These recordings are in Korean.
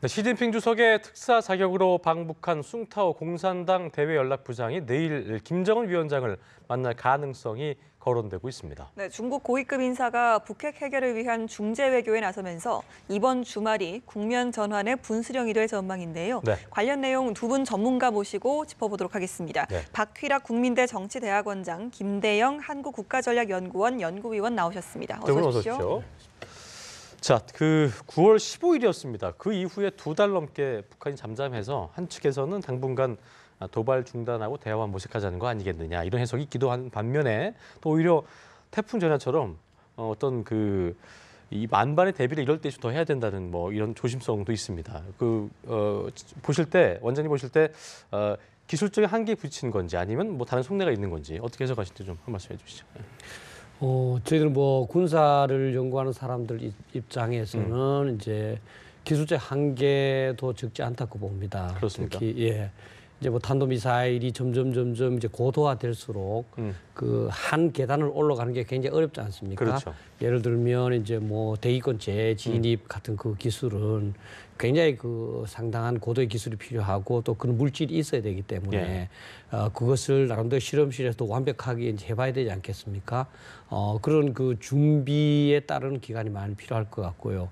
네, 시진핑 주석의 특사 자격으로 방북한 숭타오 공산당 대외연락부장이 내일 김정은 위원장을 만날 가능성이 거론되고 있습니다. 네, 중국 고위급 인사가 북핵 해결을 위한 중재 외교에 나서면서 이번 주말이 국면 전환의 분수령이 될 전망인데요. 네. 관련 내용 두 분 전문가 모시고 짚어보도록 하겠습니다. 네. 박휘락 국민대 정치대학원장, 김대영 한국국가전략연구원 연구위원 나오셨습니다. 어서 오십시오. 자, 9월 15일이었습니다. 그 이후에 2달 넘게 북한이 잠잠해서 한 측에서는 당분간 도발 중단하고 대화만 모색하자는 거 아니겠느냐 이런 해석이 있기도 한 반면에 또 오히려 태풍 전야처럼 이 만반의 대비를 이럴 때 더 해야 된다는 뭐 이런 조심성도 있습니다. 원장님 보실 때 기술적인 한계에 부딪히는 건지 아니면 뭐 다른 속내가 있는 건지 어떻게 해석하실지 좀 한 말씀해 주시죠. 저희들은 뭐 군사를 연구하는 사람들 입장에서는 이제 기술적 한계도 적지 않다고 봅니다. 그렇습니까? 특히 이제 뭐 탄도미사일이 점점 이제 고도화될수록 그 한 계단을 올라가는 게 굉장히 어렵지 않습니까? 그렇죠. 예를 들면 이제 뭐 대기권 재진입 같은 그 기술은 굉장히 그 상당한 고도의 기술이 필요하고 또 그런 물질이 있어야 되기 때문에 그것을 나름대로 실험실에서 완벽하게 이제 해봐야 되지 않겠습니까? 그런 그 준비에 따른 기간이 많이 필요할 것 같고요.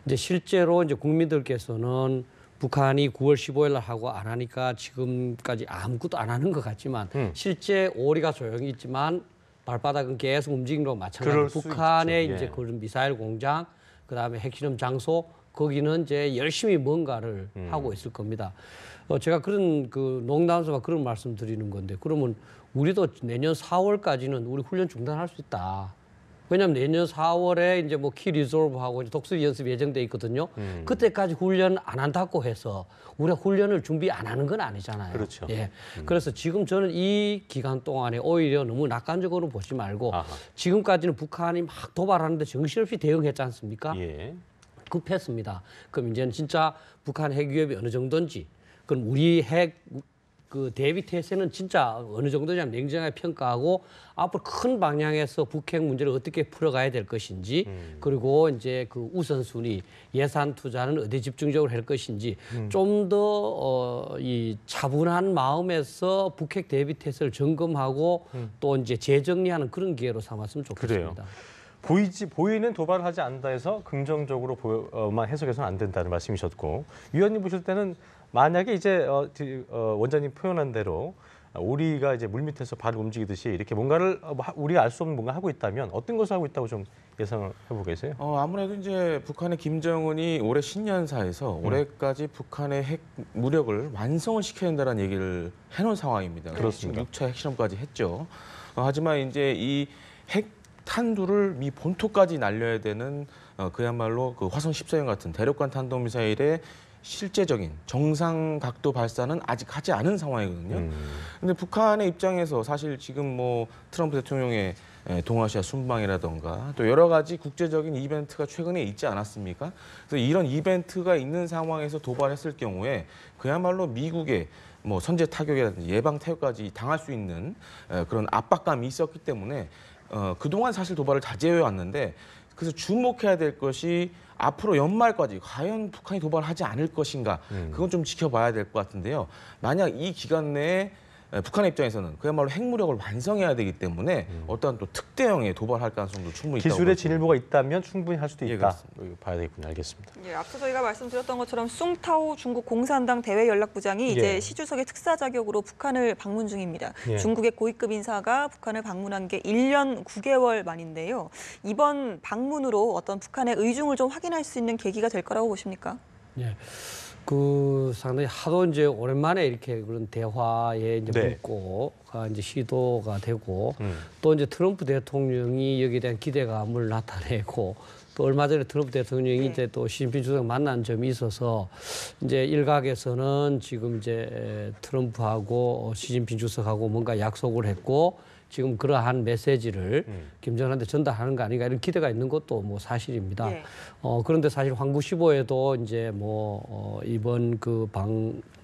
이제 실제로 이제 국민들께서는 북한이 9월 15일 날 하고 안 하니까 지금까지 아무것도 안 하는 것 같지만 실제 오리가 조용히 있지만 발바닥은 계속 움직이는 거와 마찬가지로 북한의 이제 그런 미사일 공장, 그다음에 핵실험 장소 거기는 이제 열심히 뭔가를 하고 있을 겁니다. 제가 그런 그 농담삼아 그런 말씀 드리는 건데 그러면 우리도 내년 4월까지는 우리 훈련 중단할 수 있다. 왜냐하면 내년 4월에 이제 뭐 키 리졸브하고 독수리 연습이 예정돼 있거든요. 그때까지 훈련 안 한다고 해서 우리가 훈련을 준비 안 하는 건 아니잖아요. 그렇죠. 예. 그래서 지금 저는 이 기간 동안에 오히려 너무 낙관적으로 보지 말고 지금까지는 북한이 막 도발하는데 정신없이 대응했지 않습니까? 예. 급했습니다. 그럼 이제는 진짜 북한 핵 위협이 어느 정도인지, 그럼 우리 핵 그 대비 태세는 진짜 어느 정도냐면 냉정하게 평가하고 앞으로 큰 방향에서 북핵 문제를 어떻게 풀어가야 될 것인지 그리고 이제 그 우선순위 예산 투자는 어디 집중적으로 할 것인지 좀 더 이 차분한 마음에서 북핵 대비 태세를 점검하고 또 이제 재정리하는 그런 기회로 삼았으면 좋겠습니다. 그래요. 보이는 도발을 하지 않는다 해서 긍정적으로만 해석해서는 안 된다는 말씀이셨고 위원님 보실 때는 만약에 이제 원장님 표현한 대로 우리가 이제 물밑에서 발을 움직이듯이 이렇게 뭔가를 우리가 알 수 없는 뭔가 하고 있다면 어떤 것을 하고 있다고 좀 예상을 해보고 계세요? 아무래도 이제 북한의 김정은이 올해 신년사에서 올해까지 북한의 핵 무력을 완성을 시켜야 된다는 얘기를 해놓은 상황입니다. 그렇습니다. 6차 핵실험까지 했죠. 하지만 이제 이 핵 탄두를 미 본토까지 날려야 되는 그야말로 그 화성 14형 같은 대륙간 탄도미사일의 실제적인 정상 각도 발사는 아직 하지 않은 상황이거든요. 근데 북한의 입장에서 사실 지금 뭐 트럼프 대통령의 동아시아 순방이라던가 또 여러 가지 국제적인 이벤트가 최근에 있지 않았습니까? 그래서 이런 이벤트가 있는 상황에서 도발했을 경우에 그야말로 미국의 뭐 선제 타격이라든지 예방 타격까지 당할 수 있는 그런 압박감이 있었기 때문에 그동안 사실 도발을 자제해 왔는데 그래서 주목해야 될 것이 앞으로 연말까지 과연 북한이 도발하지 않을 것인가 그건 좀 지켜봐야 될 것 같은데요. 만약 이 기간 내에 북한의 입장에서는 그야말로 핵무력을 완성해야 되기 때문에 어떠한 또 특대형의 도발할 가능성도 충분히 있다고 기술의 진일보가 있다면 충분히 할 수도 있다. 봐야 되겠군요. 알겠습니다. 예, 앞서 저희가 말씀드렸던 것처럼 숭타오 중국 공산당 대외연락부장이 이제 시 주석의 특사 자격으로 북한을 방문 중입니다. 중국의 고위급 인사가 북한을 방문한 게 1년 9개월 만인데요. 이번 방문으로 어떤 북한의 의중을 좀 확인할 수 있는 계기가 될 거라고 보십니까? 예. 그 상당히 하도 이제 오랜만에 이렇게 그런 대화에 이제 묻고가 이제 시도가 되고 또 이제 트럼프 대통령이 여기에 대한 기대감을 나타내고 또 얼마 전에 트럼프 대통령이 이제 또 시진핑 주석 만난 점이 있어서 이제 일각에서는 지금 이제 트럼프하고 시진핑 주석하고 뭔가 약속을 했고 지금 그러한 메시지를 김정은한테 전달하는 거 아닌가 이런 기대가 있는 것도 뭐 사실입니다. 그런데 사실 황구 15에도 이제 뭐 이번 그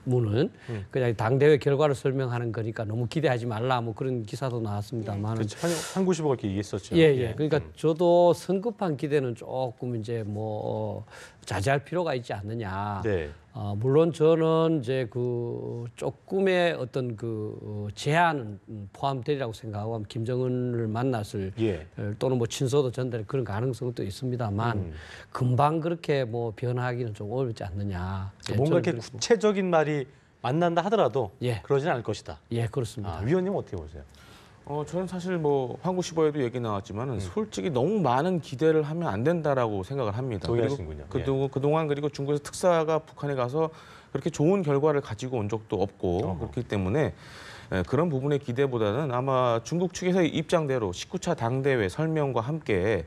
문은 그냥 당대회 결과를 설명하는 거니까 너무 기대하지 말라 뭐 그런 기사도 나왔습니다만. 그렇죠. 한 90억 이렇게 얘기했었죠. 예. 그러니까 저도 성급한 기대는 조금 이제 뭐 자제할 필요가 있지 않느냐. 네. 물론 저는 이제 그 조금의 어떤 그 제한은 포함되리라고 생각하고 김정은을 만났을 예. 또는 뭐 친서도 전달 그런 가능성도 있습니다만 금방 그렇게 뭐 변화하기는 좀 어렵지 않느냐. 예, 뭔가 저는 이렇게 구체적인 말이 만난다 하더라도 예. 그러지는 않을 것이다. 예, 그렇습니다. 위원님 어떻게 보세요? 저는 사실 뭐 황구시보에도 얘기 나왔지만은 솔직히 너무 많은 기대를 하면 안 된다라고 생각을 합니다. 동의하시는군요. 그동안 그리고 중국에서 특사가 북한에 가서 그렇게 좋은 결과를 가지고 온 적도 없고 그렇기 때문에 그런 부분의 기대보다는 아마 중국 측에서의 입장대로 19차 당대회 설명과 함께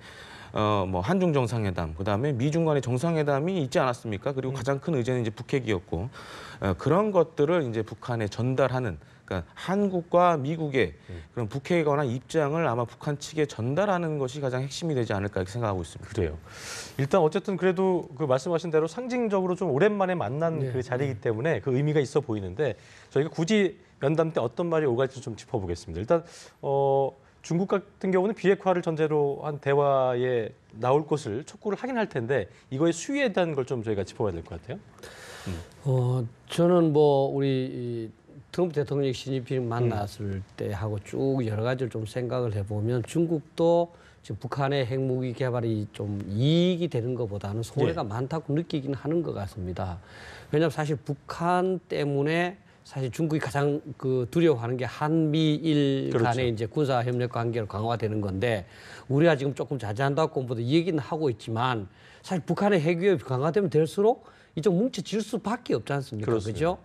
뭐 한중 정상회담, 그다음에 미중 간의 정상회담이 있지 않았습니까? 그리고 가장 큰 의제는 이제 북핵이었고 그런 것들을 이제 북한에 전달하는. 그러니까 한국과 미국의 그런 북핵에 관한 입장을 아마 북한 측에 전달하는 것이 가장 핵심이 되지 않을까 이렇게 생각하고 있습니다. 그래요. 일단 어쨌든 그래도 그 말씀하신 대로 상징적으로 좀 오랜만에 만난 그 자리이기 때문에 그 의미가 있어 보이는데 저희가 굳이 면담 때 어떤 말이 오갈지 좀 짚어보겠습니다. 일단 중국 같은 경우는 비핵화를 전제로 한 대화에 나올 것을 촉구를 하긴 할 텐데 이거의 수위에 대한 걸 좀 저희가 짚어봐야 될 것 같아요. 저는 뭐 우리 트럼프 대통령이 시진핑 만났을 때 하고 쭉 여러 가지를 좀 생각을 해보면 중국도 지금 북한의 핵무기 개발이 좀 이익이 되는 것보다는 손해가 많다고 느끼긴 하는 것 같습니다. 왜냐하면 사실 북한 때문에 사실 중국이 가장 그 두려워하는 게 한미일 그렇죠. 간의 이제 군사 협력 관계를 강화되는 건데 우리가 지금 조금 자제한다고 보다 얘기는 하고 있지만 사실 북한의 핵 위협이 강화되면 될수록 이쪽 뭉쳐질 수밖에 없지 않습니까? 그렇죠?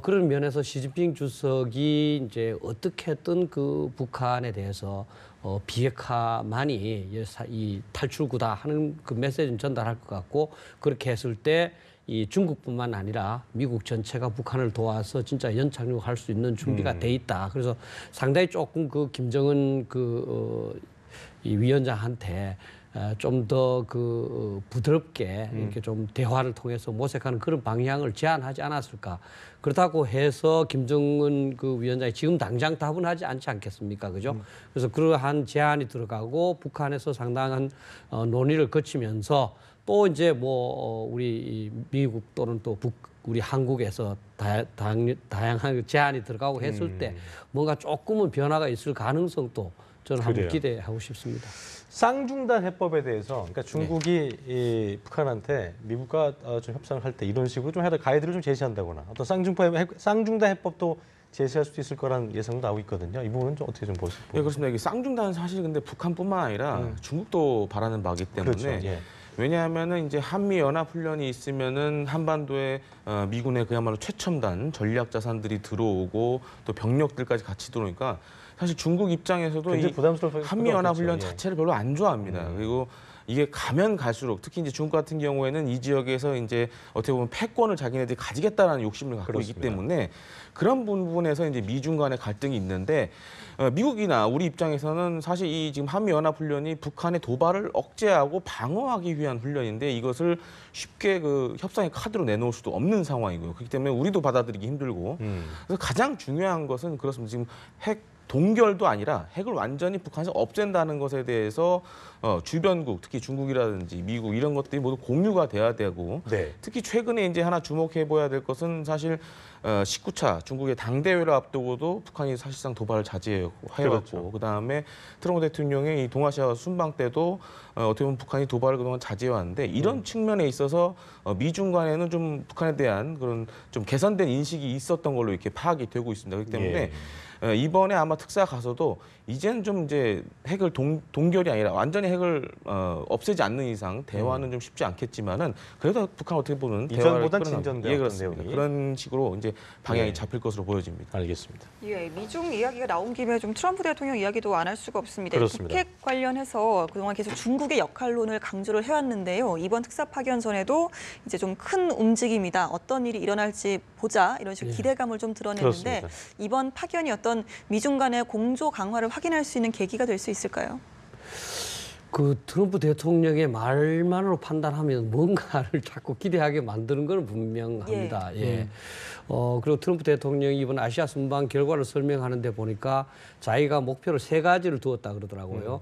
그런 면에서 시진핑 주석이 이제 어떻게든 그 북한에 대해서 비핵화만이 이 탈출구다 하는 그 메시지는 전달할 것 같고 그렇게 했을 때 이 중국뿐만 아니라 미국 전체가 북한을 도와서 진짜 연착륙할 수 있는 준비가 돼 있다. 그래서 상당히 조금 그 김정은 이 위원장한테 좀 더 그 부드럽게 이렇게 좀 대화를 통해서 모색하는 그런 방향을 제안하지 않았을까. 그렇다고 해서 김정은 그 위원장이 지금 당장 답은 하지 않지 않겠습니까? 그죠? 그래서 그러한 제안이 들어가고 북한에서 상당한 논의를 거치면서 또 이제 뭐 우리 미국 또는 또 우리 한국에서 다양한 제안이 들어가고 했을 때 뭔가 조금은 변화가 있을 가능성도 저는 한번 기대하고 싶습니다. 쌍중단 해법에 대해서 그러니까 중국이 이 북한한테 미국과 좀 협상을 할 때 이런 식으로 좀 해야 가이드를 좀 제시한다거나 어떤 쌍중단 해법도 제시할 수도 있을 거란 예상도 나오고 있거든요. 이 부분은 좀 어떻게 좀 보세요? 네, 그렇습니다. 이게 쌍중단은 사실 근데 북한뿐만 아니라 중국도 바라는 바기 때문에 그렇죠. 예. 왜냐하면은 이제 한미 연합 훈련이 있으면은 한반도에 미군의 그야말로 최첨단 전략 자산들이 들어오고 또 병력들까지 같이 들어오니까 사실 중국 입장에서도 이 한미 연합 훈련 자체를 별로 안 좋아합니다. 그리고 이게 가면 갈수록 특히 이제 중국 같은 경우에는 이 지역에서 이제 어떻게 보면 패권을 자기네들이 가지겠다라는 욕심을 갖고 있기 때문에 그런 부분에서 이제 미중 간의 갈등이 있는데 미국이나 우리 입장에서는 사실 이 지금 한미 연합 훈련이 북한의 도발을 억제하고 방어하기 위한 훈련인데 이것을 쉽게 그 협상의 카드로 내놓을 수도 없는 상황이고요. 그렇기 때문에 우리도 받아들이기 힘들고 그래서 가장 중요한 것은 그렇습니다. 지금 핵 동결도 아니라 핵을 완전히 북한에서 없앤다는 것에 대해서 주변국, 특히 중국이라든지 미국 이런 것들이 모두 공유가 돼야 되고 특히 최근에 이제 하나 주목해 보아야 될 것은 사실 19차 중국의 당대회를 앞두고도 북한이 사실상 도발을 자제해왔고 그다음에 트럼프 대통령의 이 동아시아 순방 때도 어떻게 보면 북한이 도발을 그동안 자제해왔는데 이런 측면에 있어서 미중 간에는 좀 북한에 대한 그런 좀 개선된 인식이 있었던 걸로 이렇게 파악이 되고 있습니다. 그렇기 때문에 이번에 아마 특사 가서도 이제는 좀 이제 핵을 동결이 아니라 완전히 핵을 없애지 않는 이상 대화는 좀 쉽지 않겠지만은 그래도 북한 어떻게 보면 이전보다 진전된 그렇습니다. 그런 식으로 이제 방향이 잡힐 것으로 보여집니다. 알겠습니다. 예, 미중 이야기가 나온 김에 좀 트럼프 대통령 이야기도 안 할 수가 없습니다. 그렇습니다. 북핵 관련해서 그동안 계속 중국의 역할론을 강조를 해왔는데요. 이번 특사 파견 전에도 이제 좀 큰 움직임이다. 어떤 일이 일어날지 보자. 이런 식으로 기대감을 좀 드러냈는데 그렇습니다. 이번 파견이 어떤 미중 간의 공조 강화를 확인할 수 있는 계기가 될 수 있을까요? 그 트럼프 대통령의 말만으로 판단하면 뭔가를 자꾸 기대하게 만드는 건 분명합니다. 예. 그리고 트럼프 대통령이 이번 아시아 순방 결과를 설명하는 데 보니까 자기가 목표를 3가지를 두었다 그러더라고요.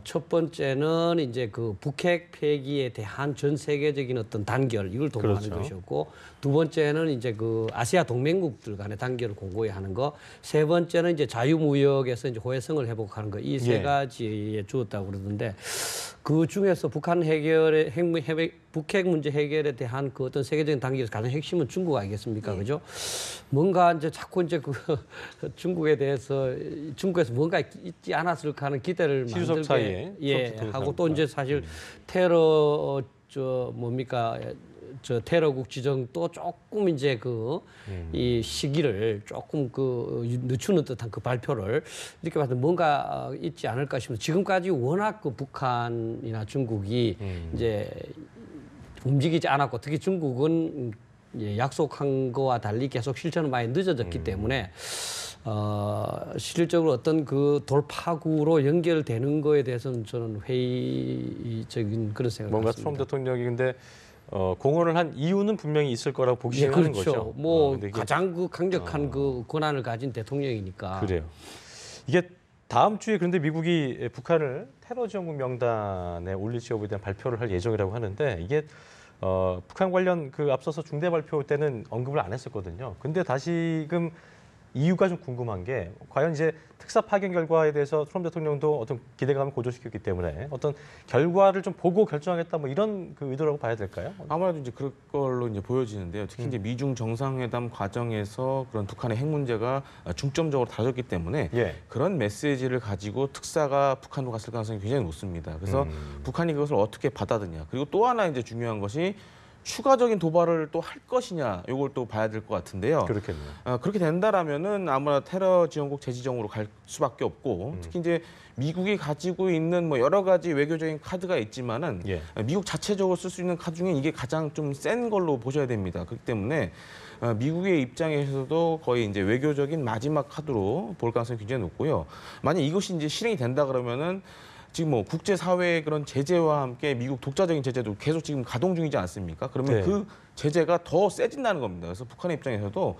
첫 번째는 이제 그 북핵 폐기에 대한 전 세계적인 어떤 단결 이걸 도모하는 그렇죠. 것이었고, 두 번째는 이제 그 아시아 동맹국들 간의 단결을 공고히 하는 거, 세 번째는 이제 자유무역에서 이제 호혜성을 회복하는 거, 이 3가지에 주었다고 그러던데, 그 중에서 북한 해결의 북핵 문제 해결에 대한 그 어떤 세계적인 단계에서 가장 핵심은 중국 아니겠습니까, 그죠? 뭔가 이제 자꾸 이제 그 중국에 대해서 중국에서 뭔가 있지 않았을까 하는 기대를 시주석 사이에 하고, 또 이제 사실 테러 테러국 지정도 조금 이제 이 시기를 조금 늦추는 듯한 그 발표를 이렇게 봐서 뭔가 있지 않을까 싶습니다. 지금까지 워낙 그 북한이나 중국이 이제 움직이지 않았고, 특히 중국은 약속한 거와 달리 계속 실천은 많이 늦어졌기 때문에 실질적으로 어떤 그 돌파구로 연결되는 거에 대해서는 저는 회의적인 그런 생각을 뭔가 갖습니다. 트럼프 대통령이 근데 공언을 한 이유는 분명히 있을 거라고 보기 예, 하는 그렇죠. 거죠. 뭐 가장 그 강력한 그 권한을 가진 대통령이니까. 그래요. 이게 다음 주에 그런데 미국이 북한을 테러 지원국 명단에 올릴지 여부에 대한 발표를 할 예정이라고 하는데, 이게 북한 관련 그 앞서서 중대 발표 때는 언급을 안 했었거든요. 근데 다시금 이유가 좀 궁금한 게, 과연 이제 특사 파견 결과에 대해서 트럼프 대통령도 어떤 기대감을 고조시켰기 때문에 어떤 결과를 좀 보고 결정하겠다, 뭐 이런 그 의도라고 봐야 될까요? 아무래도 이제 그럴 걸로 이제 보여지는데요. 특히 이제 미중 정상회담 과정에서 그런 북한의 핵 문제가 중점적으로 다뤄졌기 때문에 그런 메시지를 가지고 특사가 북한으로 갔을 가능성이 굉장히 높습니다. 그래서 북한이 그것을 어떻게 받아들냐. 그리고 또 하나 이제 중요한 것이 추가적인 도발을 또 할 것이냐, 이걸 또 봐야 될 것 같은데요. 그렇겠네요. 그렇게 된다라면은 아마 테러 지원국 재지정으로 갈 수밖에 없고, 특히 이제 미국이 가지고 있는 뭐 여러 가지 외교적인 카드가 있지만은 미국 자체적으로 쓸 수 있는 카드 중에 이게 가장 좀 센 걸로 보셔야 됩니다. 그렇기 때문에 미국의 입장에서도 거의 이제 외교적인 마지막 카드로 볼 가능성이 굉장히 높고요. 만약 이것이 이제 실행이 된다 그러면은 지금 뭐 국제사회의 그런 제재와 함께 미국 독자적인 제재도 계속 지금 가동 중이지 않습니까? 그러면 그 제재가 더 세진다는 겁니다. 그래서 북한의 입장에서도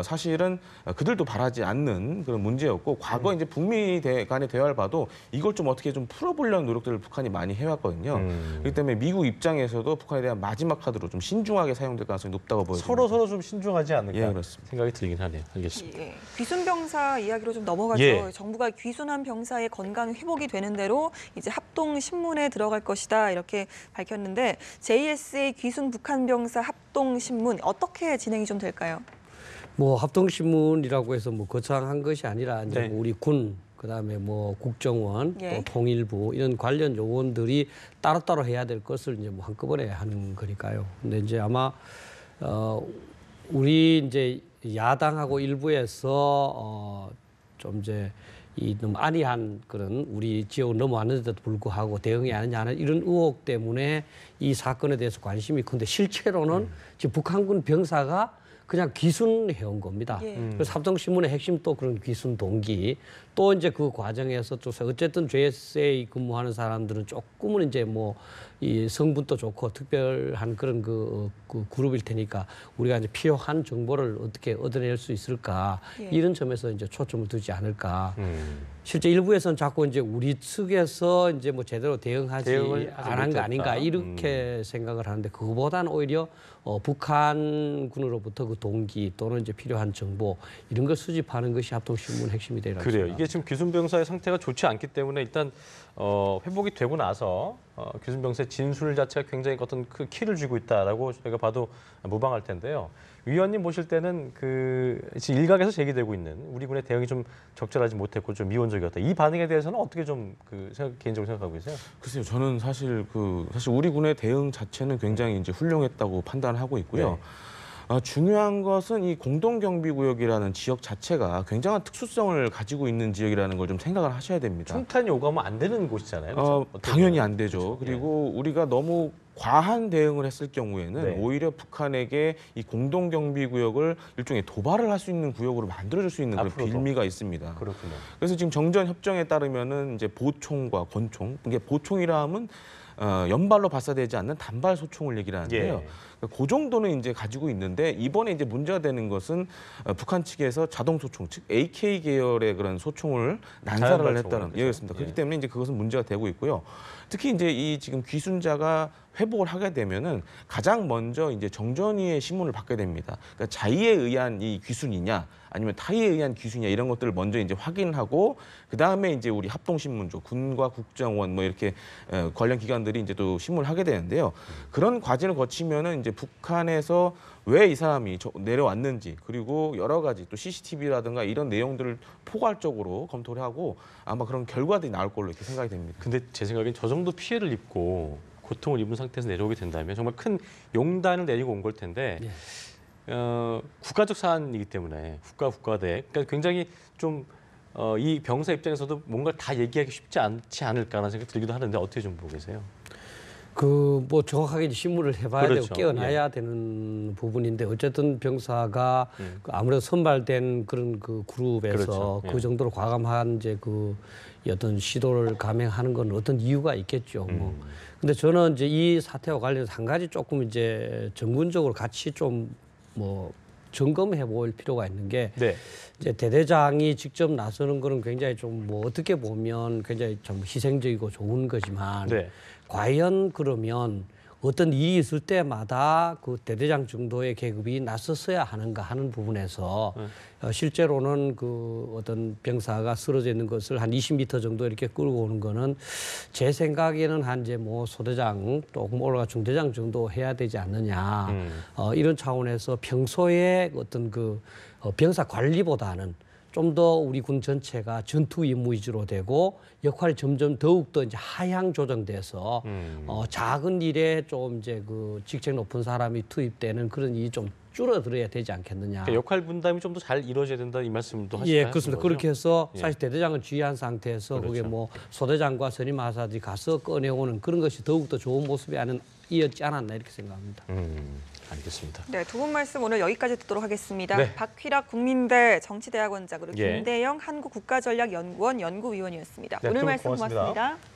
사실은 그들도 바라지 않는 그런 문제였고, 과거 이제 북미 간의 대화를 봐도 이걸 좀 어떻게 좀 풀어보려는 노력들을 북한이 많이 해왔거든요. 그렇기 때문에 미국 입장에서도 북한에 대한 마지막 카드로 좀 신중하게 사용될 가능성이 높다고 보여집니다. 서로 좀 신중하지 않을까 그렇습니다. 생각이 들긴 하네요. 알겠습니다. 귀순 병사 이야기로 좀 넘어가죠. 정부가 귀순한 병사의 건강 회복이 되는 대로 이제 합동 신문에 들어갈 것이다, 이렇게 밝혔는데, JSA 귀순 북한 병사 합동 신문 어떻게 진행이 좀 될까요? 뭐 합동 신문이라고 해서 뭐 거창한 것이 아니라 이제 뭐 우리 군, 그다음에 뭐 국정원, 또 통일부 이런 관련 요원들이 따로따로 해야 될 것을 이제 뭐 한꺼번에 하는 거니까요. 근데 이제 아마 우리 이제 야당하고 일부에서 좀 이제 너무 안이한 그런 우리 지역을 넘어왔는데도 불구하고 대응이 안 하느냐는 이런 의혹 때문에 이 사건에 대해서 관심이 큰데, 실제로는 지금 북한군 병사가 그냥 귀순해온 겁니다. 그래서 합동신문의 핵심 또 그런 귀순 동기, 또 이제 그 과정에서 또 어쨌든 JSA 근무하는 사람들은 조금은 이제 뭐 이 성분도 좋고 특별한 그런 그 그룹일 테니까 우리가 이제 필요한 정보를 어떻게 얻어낼 수 있을까, 이런 점에서 이제 초점을 두지 않을까. 실제 일부에서는 자꾸 이제 우리 측에서 이제 뭐 제대로 대응하지 안 한 거 아닌가, 이렇게 생각을 하는데, 그거보다는 오히려 북한군으로부터 그 동기 또는 이제 필요한 정보 이런 걸 수집하는 것이 합동신문 핵심이 되라고 그래요. 생각합니다. 이게 지금 귀순병사의 상태가 좋지 않기 때문에 일단 회복이 되고 나서 귀순병사의 진술 자체가 굉장히 어떤 그 키를 쥐고 있다라고 저희가 봐도 무방할 텐데요. 위원님 보실 때는 그 지금 일각에서 제기되고 있는 우리 군의 대응이 좀 적절하지 못했고 좀 미온적이었다, 이 반응에 대해서는 어떻게 좀 개인적으로 생각하고 계세요? 글쎄요, 저는 사실 우리 군의 대응 자체는 굉장히 이제 훌륭했다고 판단하고 있고요. 중요한 것은 이 공동경비구역이라는 지역 자체가 굉장한 특수성을 가지고 있는 지역이라는 걸 좀 생각을 하셔야 됩니다. 총탄이 오가면 안 되는 곳이잖아요. 그렇죠? 당연히 안 되죠. 그렇죠. 그리고 우리가 너무 과한 대응을 했을 경우에는 네. 오히려 북한에게 이 공동경비구역을 일종의 도발을 할 수 있는 구역으로 만들어줄 수 있는 그런 앞으로도. 빌미가 있습니다. 그렇군요. 그래서 지금 정전 협정에 따르면은 이제 보총과 권총, 이게 보총이라 하면 연발로 발사되지 않는 단발 소총을 얘기를 하는데요. 예. 그 정도는 이제 가지고 있는데 이번에 이제 문제가 되는 것은 북한 측에서 자동 소총, 즉 AK 계열의 그런 소총을 난사를 자연발 했다는 총을, 예, 그렇습니다. 예. 그렇기 때문에 이제 그것은 문제가 되고 있고요. 특히 이제 이 지금 귀순자가 회복을 하게 되면은 가장 먼저 이제 정전위의 심문을 받게 됩니다. 그러니까 자의에 의한 이 귀순이냐 아니면 타의에 의한 귀순이냐 이런 것들을 먼저 이제 확인하고 그 다음에 이제 우리 합동신문조, 군과 국정원 뭐 이렇게 관련 기관들이 이제 또 신문을 하게 되는데요. 그런 과정을 거치면은 이제 북한에서 왜 이 사람이 내려왔는지 그리고 여러 가지 또 CCTV라든가 이런 내용들을 포괄적으로 검토를 하고 아마 그런 결과들이 나올 걸로 이렇게 생각이 됩니다. 근데 제 생각엔 저 정도 피해를 입고 고통을 입은 상태에서 내려오게 된다면 정말 큰 용단을 내리고 온 걸 텐데 국가적 사안이기 때문에 국가대 그러니까 굉장히 좀 이 병사 입장에서도 뭔가 다 얘기하기 쉽지 않지 않을까라는 생각이 들기도 하는데 어떻게 좀 보고 계세요? 그 뭐 정확하게 신문을 해봐야 그렇죠. 되고 깨어나야 되는 부분인데 어쨌든 병사가 그 아무래도 선발된 그런 그 그룹에서 그렇죠. 그 정도로 과감한 이제 그 어떤 시도를 감행하는 건 어떤 이유가 있겠죠. 뭐. 근데 저는 이제 이 사태와 관련해서 한 가지 조금 이제 전군적으로 같이 좀 뭐 점검해 볼 필요가 있는 게 네. 이제 대대장이 직접 나서는 거는 굉장히 좀 뭐 어떻게 보면 굉장히 좀 희생적이고 좋은 거지만 네. 과연 그러면 어떤 일이 있을 때마다 그 대대장 정도의 계급이 나섰어야 하는가 하는 부분에서 실제로는 그 어떤 병사가 쓰러져 있는 것을 한 20m 정도 이렇게 끌고 오는 거는 제 생각에는 한 이제 뭐 소대장 또 올라가 중대장 정도 해야 되지 않느냐 이런 차원에서 평소에 어떤 그 병사 관리보다는 좀 더 우리 군 전체가 전투 임무 위주로 되고 역할이 점점 더욱 더 이제 하향 조정돼서 작은 일에 좀 이제 그 직책 높은 사람이 투입되는 그런 일이 좀 줄어들어야 되지 않겠느냐. 그러니까 역할 분담이 좀 더 잘 이루어져야 된다 이 말씀도 하시나요? 예, 그렇습니다. 그렇게 해서 예. 사실 대대장은 지휘한 상태에서 그렇죠. 그게 뭐 소대장과 선임하사들이 가서 꺼내오는 그런 것이 더욱 더 좋은 모습이 이었지 않았나 이렇게 생각합니다. 알겠습니다. 네, 두 분 말씀 오늘 여기까지 듣도록 하겠습니다. 네. 박휘락 국민대 정치대학원장 그리고 예. 김대영 한국국가전략연구원 연구위원이었습니다. 네, 오늘 두 분 말씀 고맙습니다. 고맙습니다.